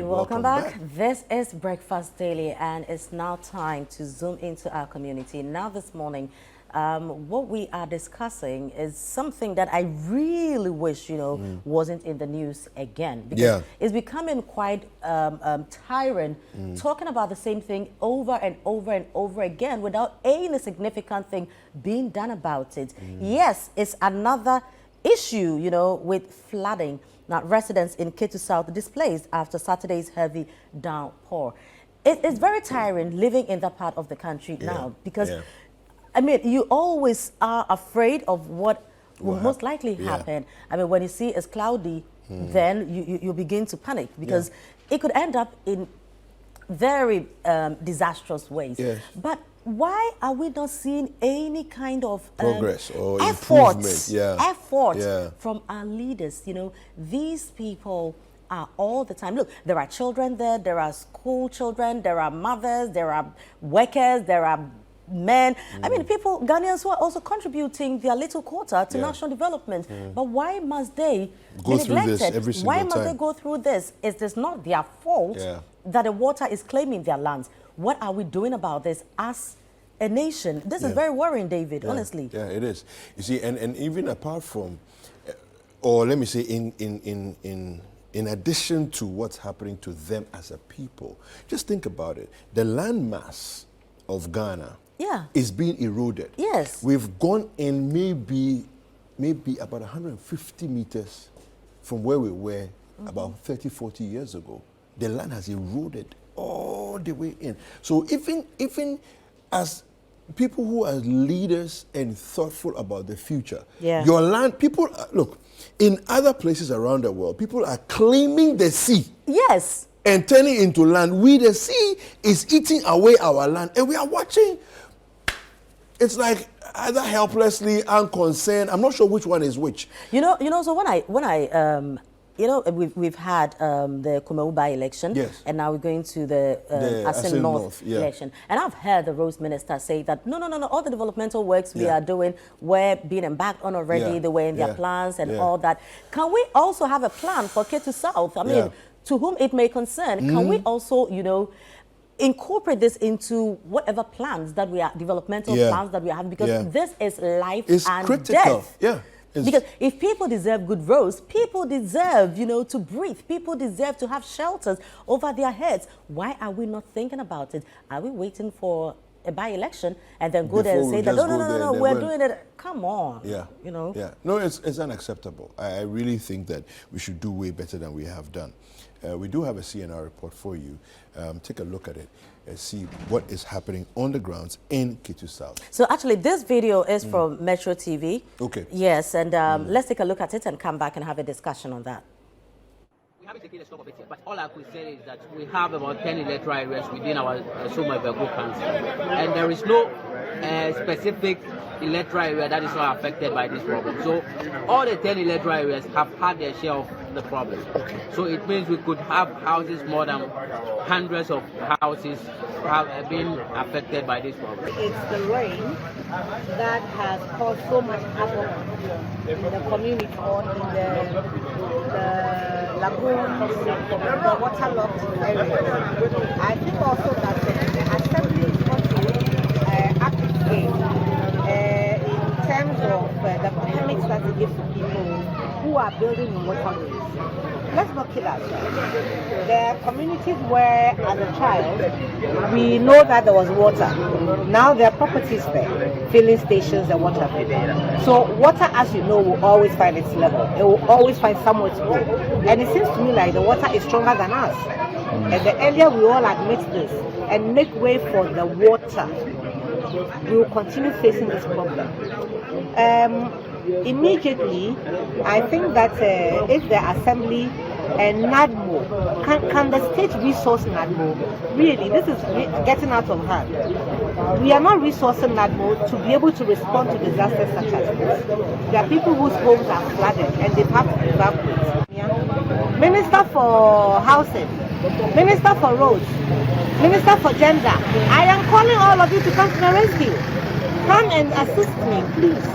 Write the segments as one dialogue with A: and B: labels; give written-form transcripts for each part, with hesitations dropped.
A: right, welcome back. This is Breakfast Daily, and it's now time to zoom into our community. Now this morning, what we are discussing is something that I really wish, wasn't in the news again. Because it's becoming quite tiring talking about the same thing over and over and over again without any significant thing being done about it. Yes, it's another issue, with flooding. Now, residents in Ketu South displaced after Saturday's heavy downpour. It's very tiring living in that part of the country now because, I mean, you always are afraid of what will most likely happen. I mean, when you see it's cloudy, then you begin to panic because it could end up in very disastrous ways. But why are we not seeing any kind of
B: progress or
A: efforts
B: improvement?
A: From our leaders? These people are all the time. Look, there are children there, there are school children, there are mothers, there are workers, there are men. I mean, people, Ghanaians who are also contributing their little quota to national development. But why must they
B: go
A: be
B: through
A: neglected?
B: this every single time?
A: Why must they go through this? Is this not their fault that the water is claiming their lands? What are we doing about this as a nation? This is very worrying, David, honestly.
B: Yeah, it is. You see, and even apart from, or let me say, in addition to what's happening to them as a people, just think about it. The land mass of Ghana is being eroded.
A: Yes.
B: We've gone in maybe about 150 meters from where we were about 30, 40 years ago. The land has eroded all the way in. So even as people who are leaders and thoughtful about the future, your land, people, look, in other places around the world, people are claiming the sea.
A: Yes.
B: And turning it into land. The sea is eating away our land, and we are watching. It's like either helplessly, unconcerned. I'm not sure which one is which.
A: So when I we've had the Kumawu by-election, and now we're going to the Asin North election. And I've heard the Rose Minister say that, no, all the developmental works we are doing were being embarked on already, they were in their plans and all that. Can we also have a plan for Ketu South? I mean, to whom it may concern, can we also, incorporate this into whatever plans that we are, developmental plans that we have? Because this is life and
B: critical.
A: death. Because if people deserve good roads, people deserve, to breathe. People deserve to have shelters over their heads. Why are we not thinking about it? Are we waiting for a by-election and then go there and say that, no, we're doing it? Come on.
B: No, it's unacceptable. I really think that we should do way better than we have done. We do have a CNR report for you. Take a look at it and see what is happening on the grounds in Ketu South.
A: So actually, this video is from Metro TV.
B: Okay.
A: Yes, and let's take a look at it and come back and have a discussion on that.
C: We haven't taken a stock of it yet, but all I could say is that we have about 10 electoral areas within our Soma Vego council, and there is no specific electoral area that is not affected by this problem. So all the 10 electoral areas have had their share of the problem. So it means we could have houses, more than hundreds of houses have been affected by this problem.
D: It's the rain that has caused so much havoc in the community or in the lagoons, the waterlogged areas. I think also that the assembly is going to act its game in terms of the permits that it gives to people who are building in waterways. Let's not kid ourselves. There are communities where, as a child, we know that there was water. Now there are properties there, filling stations and water. So water, as you know, will always find its level. It will always find somewhere to go. And it seems to me like the water is stronger than us. And the earlier we all admit this and make way for the water, we will continue facing this problem. Immediately, I think that if the assembly and NADMO, can the state resource NADMO? Really, this is getting out of hand. We are not resourcing NADMO to be able to respond to disasters such as this. There are people whose homes are flooded and they have to evacuate. Minister for Housing, Minister for Roads, Minister for Gender, I am calling all of you to come to the rescue. Come and assist me, please.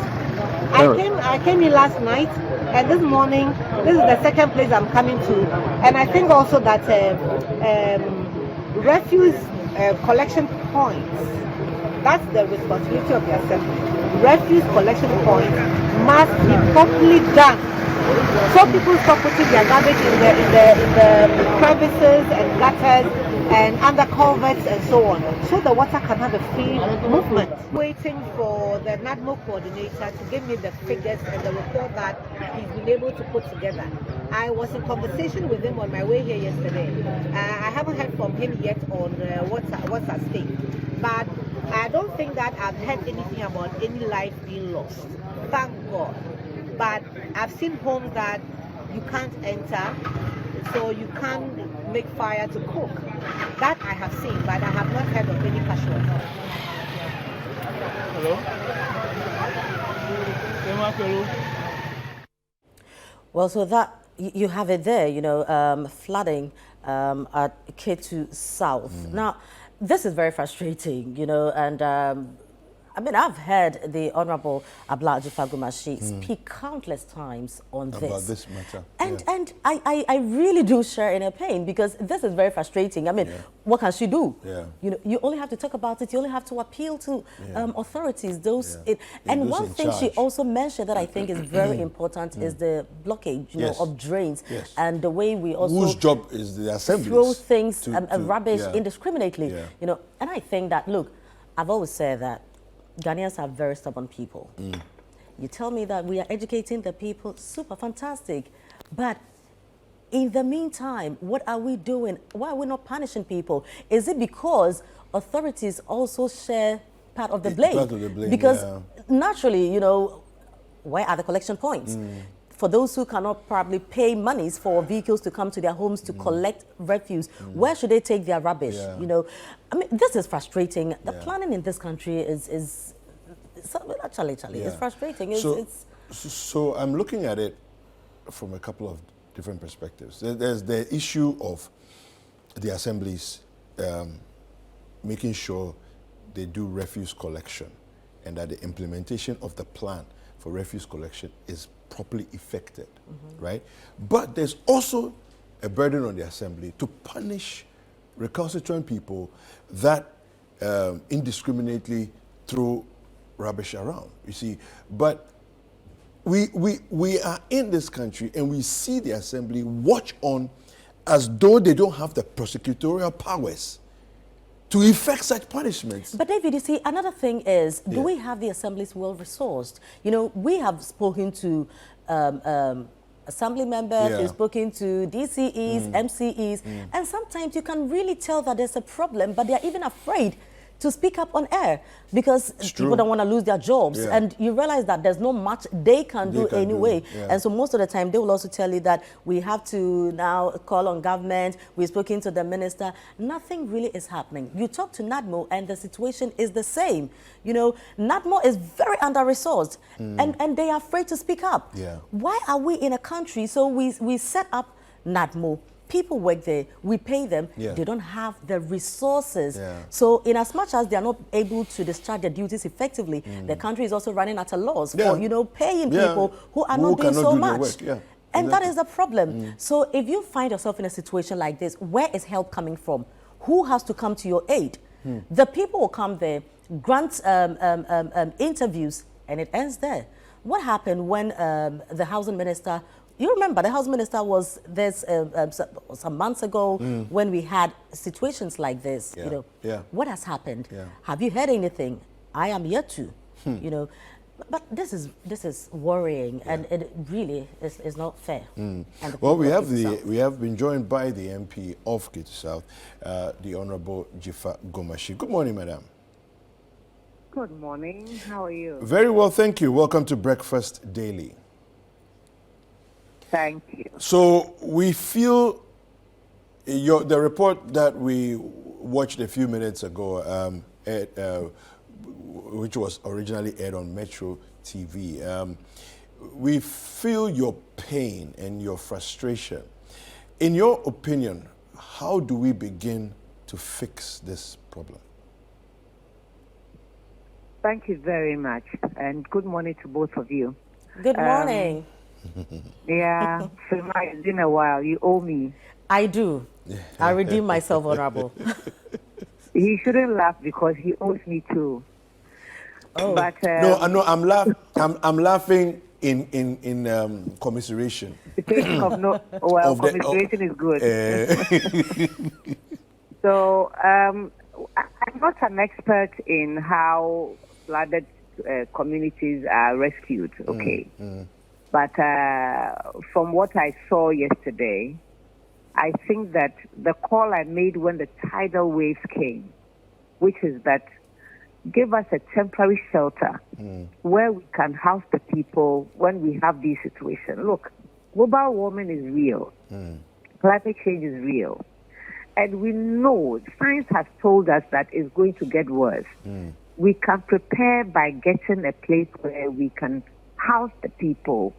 D: I came here last night And this morning, this is the second place I'm coming to. And I think also that refuse collection points, that's the responsibility of the assembly. Refuse collection points must be properly done, so people stop putting their garbage in the crevices and gutters and under culverts and so on, so the water can have a free movement. Waiting for the NADMO coordinator to give me the figures and the report that he's been able to put together. I was in conversation with him on my way here yesterday. I haven't heard from him yet on what's at stake, but I don't think that I've heard anything about any life being lost. Thank God. But I've seen homes that you can't enter, so you can't make fire to cook. That I have seen, but I have not heard of any casualties.
E: Hello?
A: Well, so that you have it there, flooding at Ketu South. Now, this is very frustrating, and I mean, I've heard the Honorable Abla Fagumashi speak countless times on this.
B: About this matter.
A: And I really do share in her pain, because this is very frustrating. I mean, what can she do?
B: Yeah.
A: You only have to talk about it. You only have to appeal to authorities. And one thing she
B: charge.
A: also mentioned that I think is very important is the blockage, of drains, and the way we also
B: whose job is the assembly
A: throw things rubbish indiscriminately.
B: Yeah.
A: And I think that, look, I've always said that Ghanaians are very stubborn people. You tell me that we are educating the people, super fantastic. But in the meantime, what are we doing? Why are we not punishing people? Is it because authorities also share part of the blame?
B: Part of the blame,
A: because naturally, where are the collection points? For those who cannot probably pay monies for vehicles to come to their homes to collect refuse, where should they take their rubbish? I mean, this is frustrating. The planning in this country is actually, it's frustrating.
B: So I'm looking at it from a couple of different perspectives. There's the issue of the assemblies making sure they do refuse collection, and that the implementation of the plan for refuse collection is properly effected, right? But there's also a burden on the assembly to punish recalcitrant people that indiscriminately throw rubbish around, you see. But we are in this country and we see the assembly watch on as though they don't have the prosecutorial powers to effect such punishments.
A: But David, you see, another thing is, do we have the assemblies well resourced? We have spoken to assembly members, we've spoken to DCEs, MCEs, and sometimes you can really tell that there's a problem, but they're even afraid to speak up on air because people don't want to lose their jobs. And you realize that there's not much they can do anyway. And so most of the time, they will also tell you that we have to now call on government. We've spoken to the minister. Nothing really is happening. You talk to NADMO and the situation is the same. NADMO is very under-resourced and they are afraid to speak up. Why are we in a country, so we set up NADMO, people work there, we pay them, they don't have the resources. So in as much as they are not able to discharge their duties effectively, the country is also running at a loss for, paying people who are not doing so much. And that is the problem. So if you find yourself in a situation like this, where is help coming from? Who has to come to your aid? The people will come there, grant interviews, and it ends there. What happened when the housing minister, you remember the housing minister was there some months ago when we had situations like this, what has happened? Have you heard anything? I am yet to, but this is worrying, and it really is not fair.
B: Well, we have been joined by the MP of Ketu South, the Honorable Jifa Gomashi. Good morning, madam.
F: Good morning. How are you?
B: Very well, thank you. Welcome to Breakfast Daily.
F: Thank you.
B: So we feel the report that we watched a few minutes ago, which was originally aired on Metro TV, we feel your pain and your frustration. In your opinion, how do we begin to fix this problem?
F: Thank you very much, and good morning to both of you.
A: Good morning.
F: Yeah, Firma, it's been a while. You owe me.
A: I do. I redeem myself, Honorable.
F: He shouldn't laugh because he owes me too.
A: Oh.
F: But
B: No, I know. I'm laughing in commiseration
F: speaking of no, well,
B: of the.
F: commiseration is good. So I'm not an expert in how flooded communities are rescued. Okay, but from what I saw yesterday, I think that the call I made when the tidal waves came, which is that give us a temporary shelter where we can house the people when we have these situations. Look, global warming is real. Climate change is real. And we know, science has told us that it's going to get worse. We can prepare by getting a place where we can house the people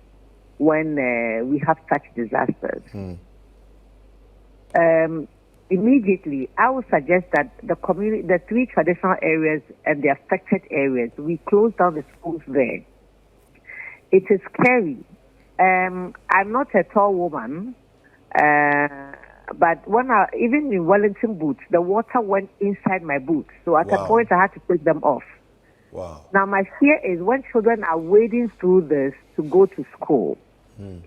F: when we have such disasters. Immediately, I would suggest that the three traditional areas and the affected areas, we close down the schools there. It is scary. I'm not a tall woman, but even in Wellington boots, the water went inside my boots. So at a point, I had to take them off.
B: Wow.
F: Now, my fear is when children are wading through this to go to school,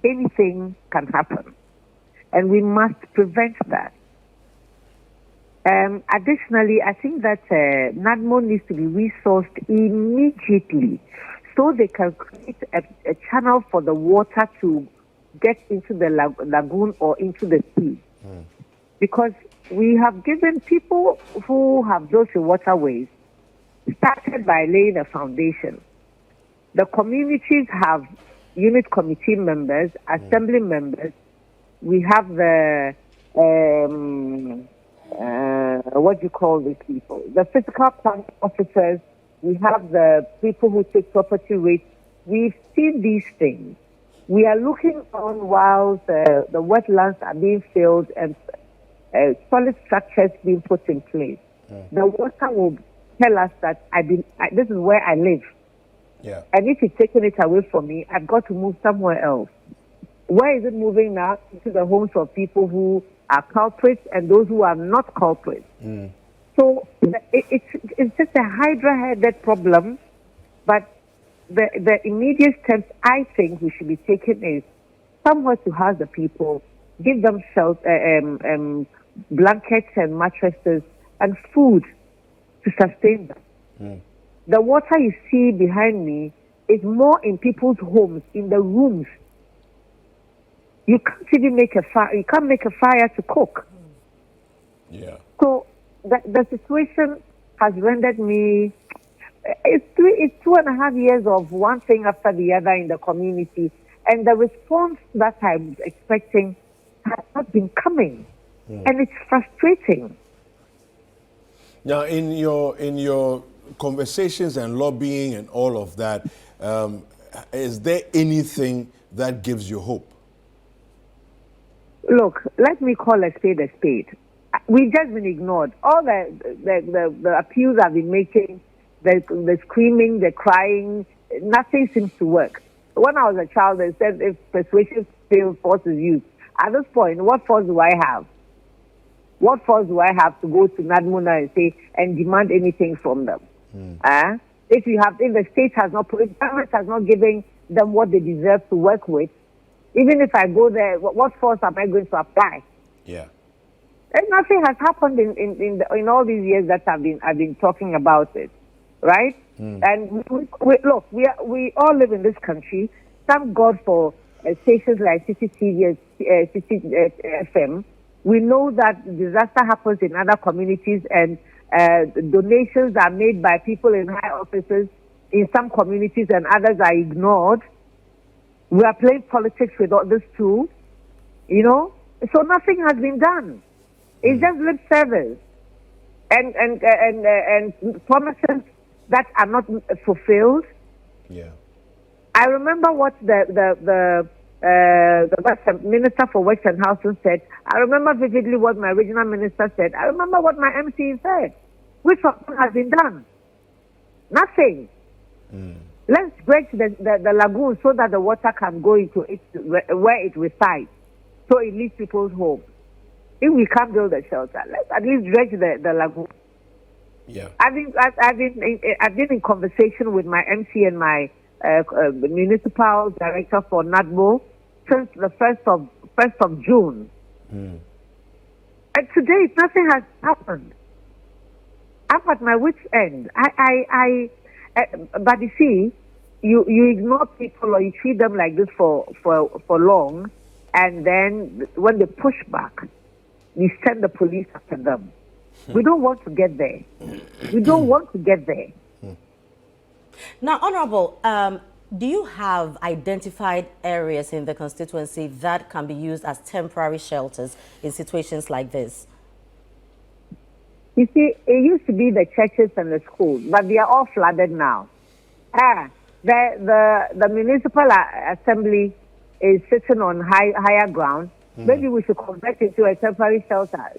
F: anything can happen. And we must prevent that. Additionally, I think that NADMO needs to be resourced immediately so they can create a channel for the water to get into the lagoon or into the sea. Because we have given people who have built the waterways, started by laying a foundation. The communities have unit committee members, assembly members. We have the what do you call these people? The physical plant officers. We have the people who take property rates. We've seen these things. We are looking on while the wetlands are being filled and solid structures being put in place. The water will tell us that this is where I live.
B: Yeah.
F: And if it's taking it away from me, I've got to move somewhere else. Where is it moving now? Into the homes of people who are culprits and those who are not culprits. So it's just a hydra-headed problem, but the immediate steps I think we should be taking is somewhere to house the people, give them shelter, blankets and mattresses and food to sustain them. The water you see behind me is more in people's homes, in the rooms. You can't even make a fire. You can't make a fire to cook.
B: Yeah.
F: So the situation has rendered me. It's 2.5 years of one thing after the other in the community, and the response that I'm expecting has not been coming, and it's frustrating.
B: Now, in your conversations and lobbying and all of that, is there anything that gives you hope?
F: Look, let me call a spade a spade. We've just been ignored. All the appeals I've been making, the screaming, the crying, nothing seems to work. When I was a child, they said if persuasion fails, force is used. At this point, what force do I have? What force do I have to go to NADMUNA and say and demand anything from them? If the state has not put it, government has not given them what they deserve to work with, even if I go there, what force am I going to apply? Yeah. And nothing has happened in all these years that I've been talking about it, right? And we all live in this country. Thank God for stations like Citi TV, Citi FM. We know that disaster happens in other communities, and donations are made by people in high offices in some communities, and others are ignored. We are playing politics with all this too, So nothing has been done. It's just lip service and promises that are not fulfilled. Yeah. I remember what the Minister for Western Housing said. I remember vividly what my regional minister said. I remember what my MC said. Which of them has been done? Nothing. Let's dredge the lagoon so that the water can go into it where it resides, so it leaves people's homes. If we can't build a shelter, let's at least dredge the lagoon.
B: Yeah.
F: I've been in conversation with my MC and my municipal director for NADMO since the first of June. And today, nothing has happened. I'm at my wit's end. But you see, you ignore people or you treat them like this for long, and then when they push back, you send the police after them. We don't want to get there. We don't want to get there.
A: Now, Honorable, do you have identified areas in the constituency that can be used as temporary shelters in situations like this?
F: You see, it used to be the churches and the schools, but they are all flooded now. The municipal assembly is sitting on higher ground. Maybe we should convert it to a temporary shelter.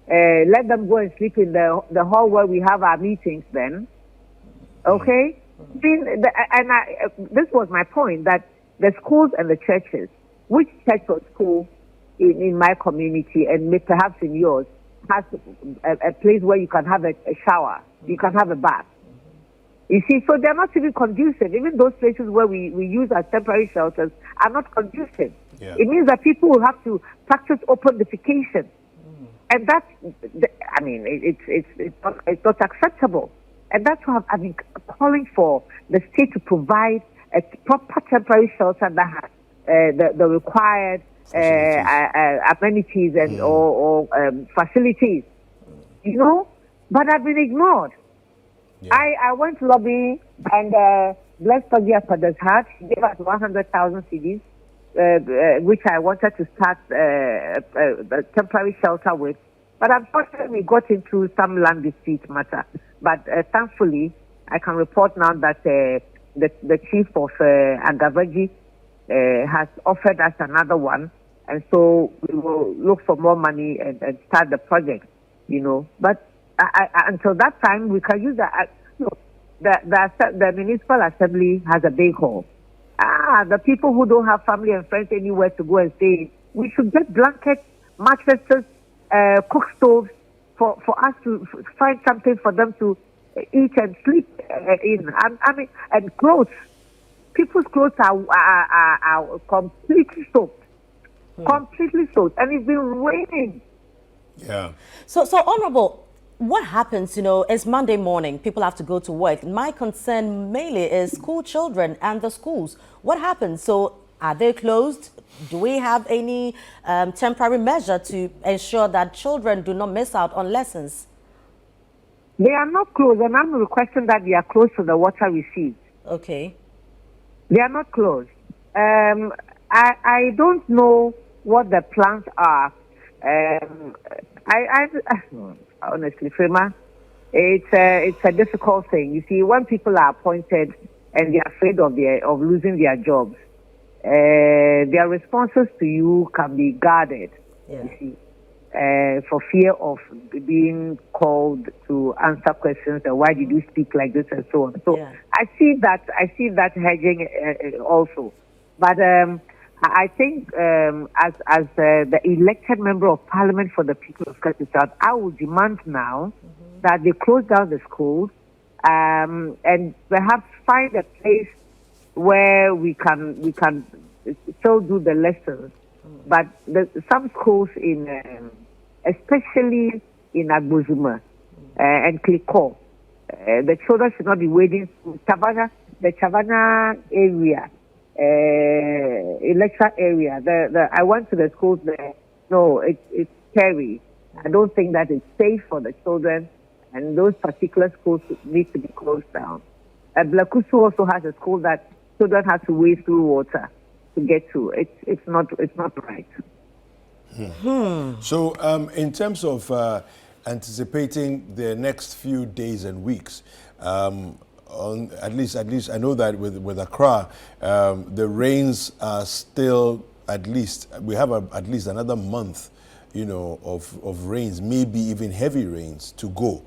F: Let them go and sleep in the hall where we have our meetings then. Okay? This was my point, that the schools and the churches, which church or school in my community and perhaps in yours, has a place where you can have a shower, you can have a bath. You see, so they're not even conducive. Even those places where we use as temporary shelters are not conducive.
B: Yeah.
F: It means that people will have to practice open defecation. And that's, it's not acceptable. And that's why I've been calling for the state to provide a proper temporary shelter that has the required amenities and or facilities, you know. But I've been ignored. Yeah. I went lobbying, and blessed Togia Padres Heart, he gave us 100,000 CDs, which I wanted to start a temporary shelter with. But unfortunately, we got into some land dispute matter. But thankfully, I can report now that the chief of Agavaji has offered us another one. And so we will look for more money and start the project, you know. But until that time, we can use the municipal assembly has a big hall. The people who don't have family and friends anywhere to go and stay, we should get blankets, mattresses, cook stoves for us to find something for them to eat and sleep in. And clothes. People's clothes are completely soaked. Completely soaked. And it's been raining.
B: Yeah.
A: So Honorable, what happens, you know, it's Monday morning, people have to go to work. My concern mainly is school children and the schools. What happens? So are they closed? Do we have any temporary measure to ensure that children do not miss out on lessons?
F: They are not closed, and I'm requesting that they are close to the water receipts.
A: Okay.
F: They are not closed. I don't know what the plans are. Honestly, Frema, it's a difficult thing. You see, when people are appointed and they're afraid of losing their jobs, their responses to you can be guarded. Yeah. You see, for fear of being called to answer questions and why did you speak like this and so on. So yeah. I see that hedging also, but I think as the elected member of parliament for the people of Ketu South, I will demand now that they close down the schools and perhaps find a place where we can still do the lessons. But some schools especially in Agbozuma and Kliko, the children should not be waiting to the Chavana area. Electra area. I went to the schools there. No, it's scary. I don't think that it's safe for the children, and those particular schools need to be closed down. Blakusu also has a school that children have to wade through water to get to. It's not right.
B: So, in terms of anticipating the next few days and weeks. At least I know that with Accra, the rains are still we have at least another month, you know, of rains, maybe even heavy rains to go,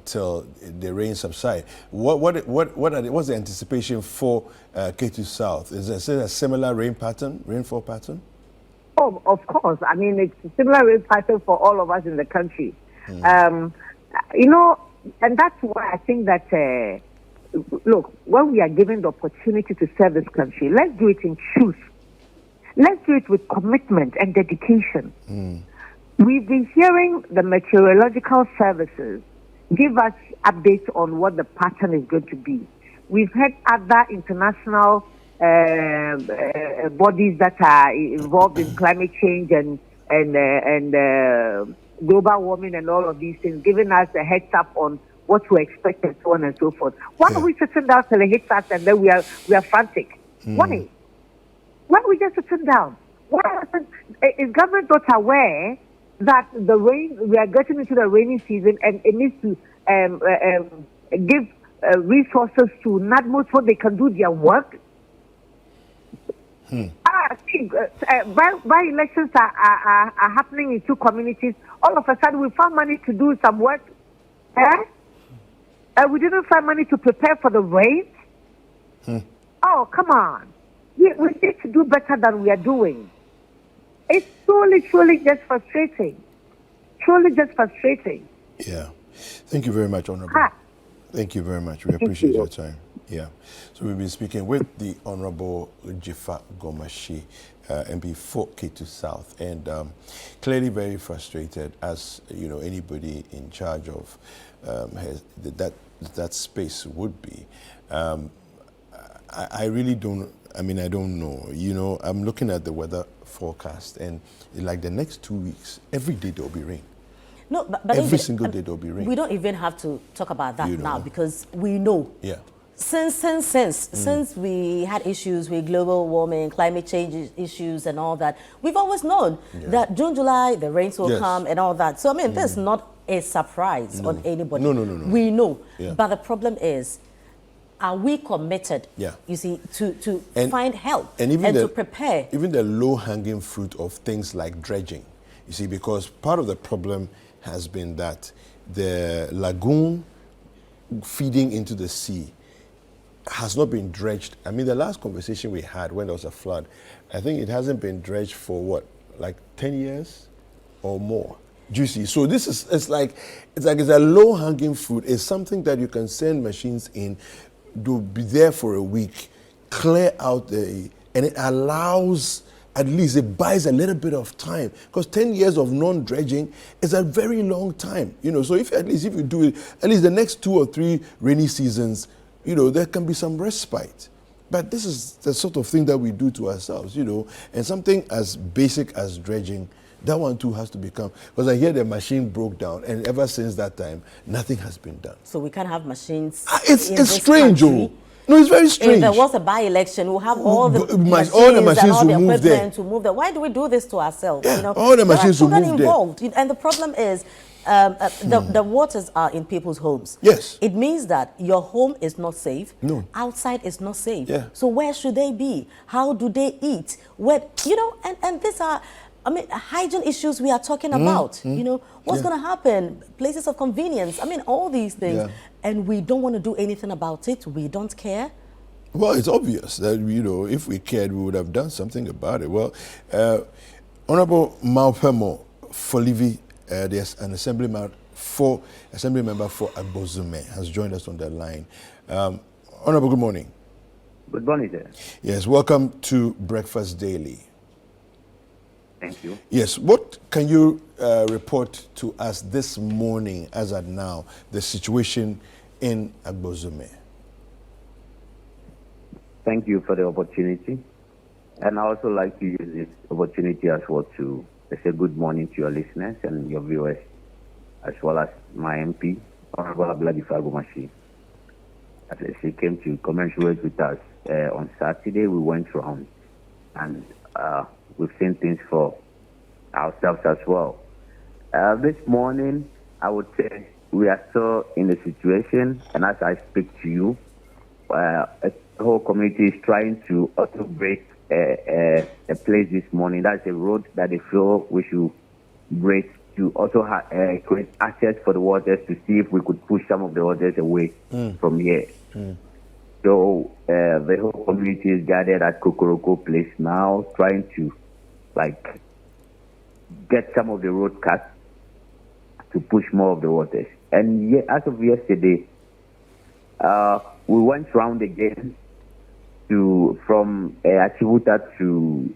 B: till the rain subside. What's the anticipation for Ketu South? Is there a similar rainfall pattern?
F: Oh, of course. I mean, it's a similar rain pattern for all of us in the country. And that's why I think that, look, when we are given the opportunity to serve this country, let's do it in truth. Let's do it with commitment and dedication. We've been hearing the meteorological services give us updates on what the pattern is going to be. We've had other international bodies that are involved in climate change and global warming and all of these things, giving us a heads up on what to expect and so on and so forth. Why are we sitting down till it hits us and then we are frantic? Why? Why are we just sitting down? Is government not aware that we are getting into the rainy season and it needs to give resources to NADMO so they can do their work? I think by elections are happening in two communities. All of a sudden we found money to do some work. We didn't find money to prepare for the rain. Oh, come on. We need to do better than we are doing. It's truly just frustrating. Truly just frustrating.
B: Yeah. Thank you very much, Honorable. Thank you very much. We appreciate your time. Yeah. So we've been speaking with the Honorable Jifa Gomashi, MP for Ketu South, and clearly very frustrated, as anybody in charge of that space would be. I really don't. I don't know. I'm looking at the weather forecast, and like the next 2 weeks, every day there will be rain.
A: No, but
B: every single day there will be rain.
A: We don't even have to talk about that now, because we know.
B: Yeah.
A: Since we had issues with global warming, climate change issues and all that, we've always known that June, July, the rains will come and all that. So, this is not a surprise on anybody.
B: No.
A: We know.
B: Yeah.
A: But the problem is, are we committed, you see, to find help and to prepare?
B: Even the low-hanging fruit of things like dredging, you see, because part of the problem has been that the lagoon feeding into the sea has not been dredged. The last conversation we had when there was a flood, I think it hasn't been dredged for like 10 years or more. Do you see? So this is, it's a low-hanging fruit. It's something that you can send machines in, to be there for a week, clear out and it allows, at least it buys a little bit of time, because 10 years of non-dredging is a very long time. So if you do it, at least the next 2 or 3 rainy seasons, there can be some respite. But this is the sort of thing that we do to ourselves, and something as basic as dredging, that one too has to become, because I hear the machine broke down, and ever since that time, nothing has been done.
A: So we can't have machines.
B: It's strange, oh. No, it's very strange.
A: If there was a by-election, we'll have all the machines
B: will move there.
A: to move there. Why do we do this to ourselves?
B: Yeah, all the machines will move
A: involved. And the problem is, the waters are in people's homes.
B: Yes.
A: It means that your home is not safe.
B: No.
A: Outside is not safe.
B: Yeah.
A: So where should they be? How do they eat? Where, and these are, hygiene issues we are talking about. What's going to happen? Places of convenience. All these things.
B: Yeah.
A: And we don't want to do anything about it. We don't care.
B: Well, it's obvious that, if we cared, we would have done something about it. Well, Honorable Maupemo Folivi, there's an assembly member for Agbozume, has joined us on the line. Honorable, good morning.
E: Good morning, sir.
B: Yes, welcome to Breakfast Daily.
E: Thank you.
B: Yes, what can you report to us this morning, as at now, the situation in Agbozume?
E: Thank you for the opportunity. And I also like to use this opportunity as well to say good morning to your listeners and your viewers, as well as my MP, Honorable Jifa Gomashi. As she came to commensurate with us on Saturday, we went round and we've seen things for ourselves as well. This morning, I would say we are still in the situation, and as I speak to you, the whole community is trying to auto break a place this morning. That's a road that they feel we should break to also create access for the waters to see if we could push some of the waters away from here. So the whole community is gathered at Kokoroko Place now, trying to get some of the road cut to push more of the waters. And as of yesterday, we went round again from Achivuta to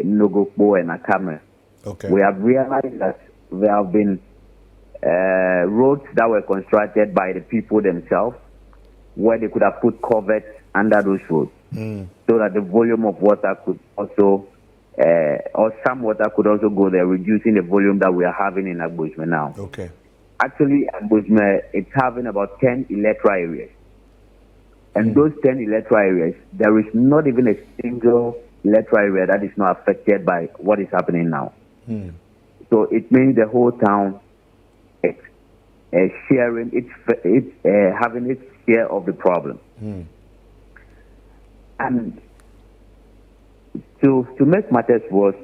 E: Nogokbo and Akame.
B: Okay.
E: We have realized that there have been roads that were constructed by the people themselves, where they could have put culverts under those roads, so that the volume of water could also, or some water could also go there, reducing the volume that we are having in Agbojme now.
B: Okay.
E: Actually, Agbojme, it's having about 10 electoral areas. And those 10 electoral areas, there is not even a single electoral area that is not affected by what is happening now. So it means the whole town is sharing, it's having its share of the problem. And to make matters worse,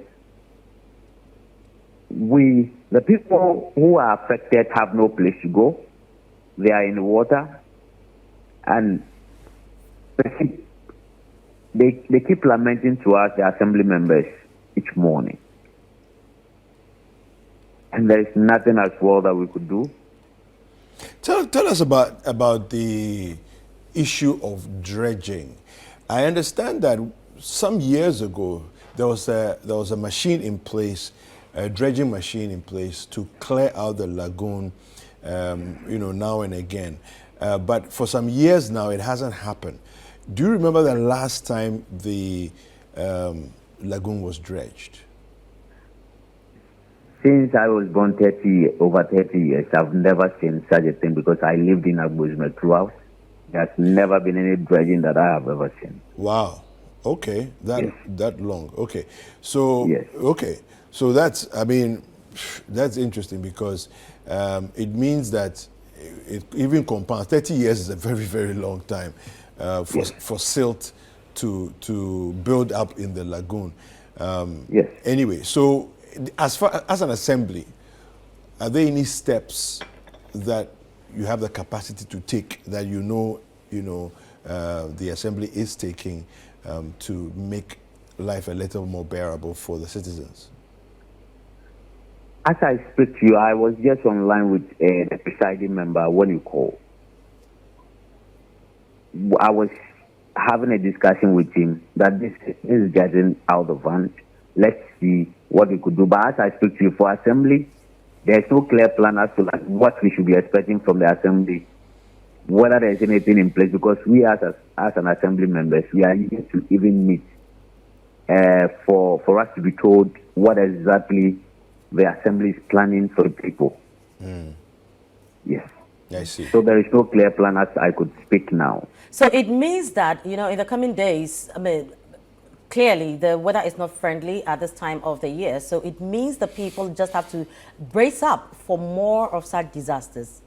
E: the people who are affected have no place to go. They are in the water, and they keep lamenting to us, the assembly members, each morning. And there is nothing as well that we could do.
B: Tell us about the issue of dredging. I understand that some years ago there was a machine in place, a dredging machine in place to clear out the lagoon, now and again. But for some years now, it hasn't happened. Do you remember the last time the lagoon was dredged?
E: Since I was born over 30 years, I've never seen such a thing because I lived in Agbojme throughout. There's never been any dredging that I have ever seen.
B: Wow. Okay.
E: Yes.
B: That long. Okay. So
E: yes.
B: Okay. So that's interesting because it means that it even compounds. 30 years is a very, very long time for silt to build up in the lagoon.
E: Yes.
B: Anyway, so as far as an assembly, are there any steps that you have the capacity to take that the assembly is taking to make life a little more bearable for the citizens?
E: As I speak to you, I was just online with the presiding member when you called. I was having a discussion with him that this is getting out of hand. Let's see what we could do. But as I speak to you, for assembly, there's no clear plan as to what we should be expecting from the assembly, whether there's anything in place, because we as an assembly members, we are yet to even meet for us to be told what exactly the assembly is planning for the people. Yes.
B: I see.
E: So there is no clear plan as I could speak now.
A: So it means that, in the coming days, clearly the weather is not friendly at this time of the year. So it means the people just have to brace up for more of such disasters.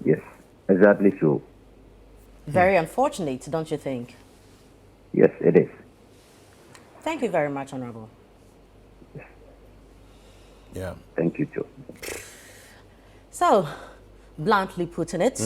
E: Yes, exactly so.
A: Very unfortunate, don't you think?
E: Yes, it is.
A: Thank you very much, Honorable.
B: Yeah.
E: Thank you, too.
A: So, bluntly putting it,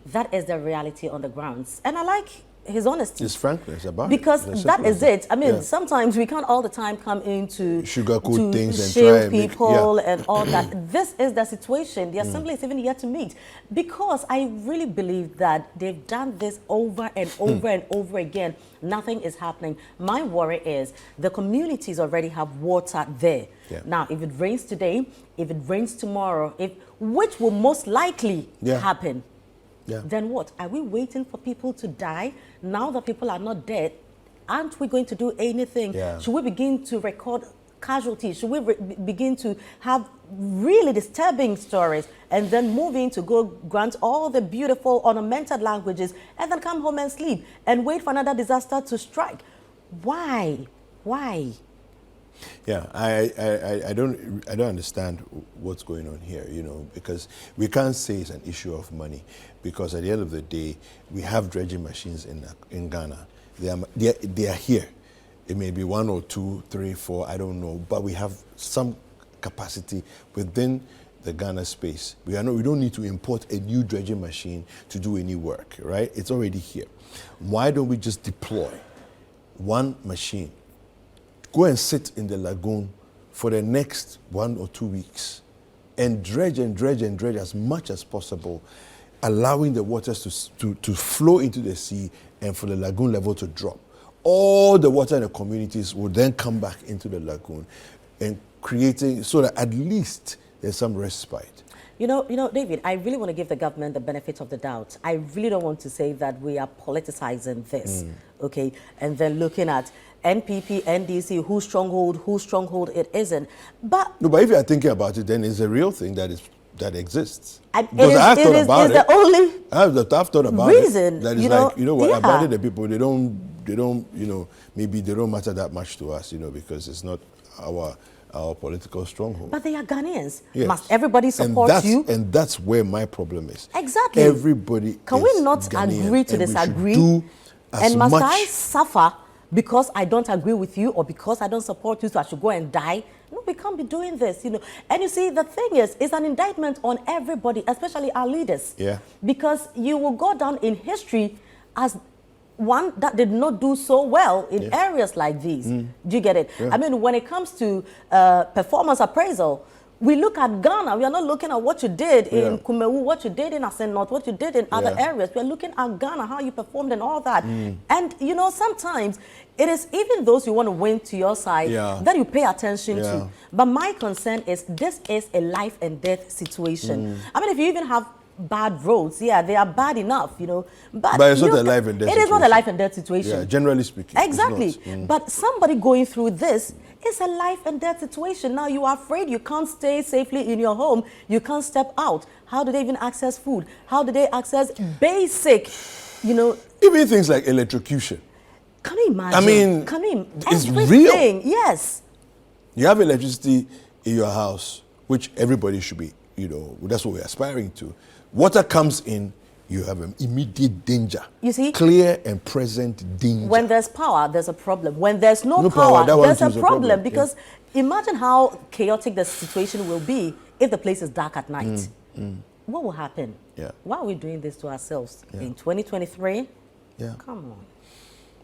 A: that is the reality on the grounds. And I like his honesty.
B: His frankness about
A: because
B: it.
A: That is it. I mean, sometimes we can't all the time come into
B: sugarcoat things and
A: shield
B: try and
A: people and all that. This is the situation. The assembly is even yet to meet, because I really believe that they've done this over and over and over again. Nothing is happening. My worry is the communities already have water there.
B: Yeah.
A: Now, if it rains today, if it rains tomorrow, which will most likely happen, then what? Are we waiting for people to die? Now that people are not dead, aren't we going to do anything?
B: Yeah.
A: Should we begin to record casualties? Should we begin to have really disturbing stories and then move in to go grant all the beautiful ornamented languages and then come home and sleep and wait for another disaster to strike? Why? Why?
B: Yeah, I don't understand what's going on here, because we can't say it's an issue of money, because at the end of the day, we have dredging machines in Ghana. They are here. It may be 1 or 2, 3, 4, I don't know, but we have some capacity within the Ghana space. We don't need to import a new dredging machine to do any work, right? It's already here. Why don't we just deploy one machine, go and sit in the lagoon for the next 1 or 2 weeks and dredge as much as possible, allowing the waters to flow into the sea and for the lagoon level to drop. All the water in the communities will then come back into the lagoon and creating, so that at least there's some respite.
A: You know, David, I really want to give the government the benefit of the doubt. I really don't want to say that we are politicizing this, okay? And then looking at NPP, NDC, whose stronghold it isn't. But
B: no, but if you are thinking about it, then it's a real thing that exists.
A: I've thought about it. The only
B: I've thought about
A: reason,
B: it. That is about it, the people, they don't, maybe they don't matter that much to us, because it's not our political stronghold.
A: But they are Ghanaians.
B: Yes.
A: Must everybody support you?
B: And that's where my problem is.
A: Exactly.
B: Everybody
A: Can we not
B: Ghanaian,
A: agree to disagree? And must I suffer because I don't agree with you or because I don't support you, so I should go and die? No, we can't be doing this, And you see, the thing is, it's an indictment on everybody, especially our leaders.
B: Yeah.
A: Because you will go down in history as one that did not do so well in areas like these. Do you get it?
B: Yeah.
A: I mean, when it comes to performance appraisal, we look at Ghana. We are not looking at what you did in Kumewu, what you did in Asen North, what you did in other areas. We are looking at Ghana, how you performed and all that. And, sometimes it is even those you want to win to your side that you pay attention to. But my concern is this is a life and death situation. I mean, if you even have bad roads, they are bad enough, But
B: it's not a life and death situation.
A: It is not a life and death situation.
B: Yeah, generally speaking.
A: Exactly. But somebody going through this is a life and death situation. Now you are afraid you can't stay safely in your home. You can't step out. How do they even access food? How do they access basic,
B: Even things like electrocution.
A: Can you imagine?
B: I mean, it's
A: everything.
B: real.
A: Yes.
B: You have electricity in your house, which everybody should be, that's what we're aspiring to. Water comes in, you have an immediate danger.
A: You see?
B: Clear and present danger.
A: When there's power, there's a problem. When there's no power, there's a problem. Because imagine how chaotic the situation will be if the place is dark at night. What will happen?
B: Yeah.
A: Why are we doing this to ourselves in 2023?
B: Yeah.
A: Come on.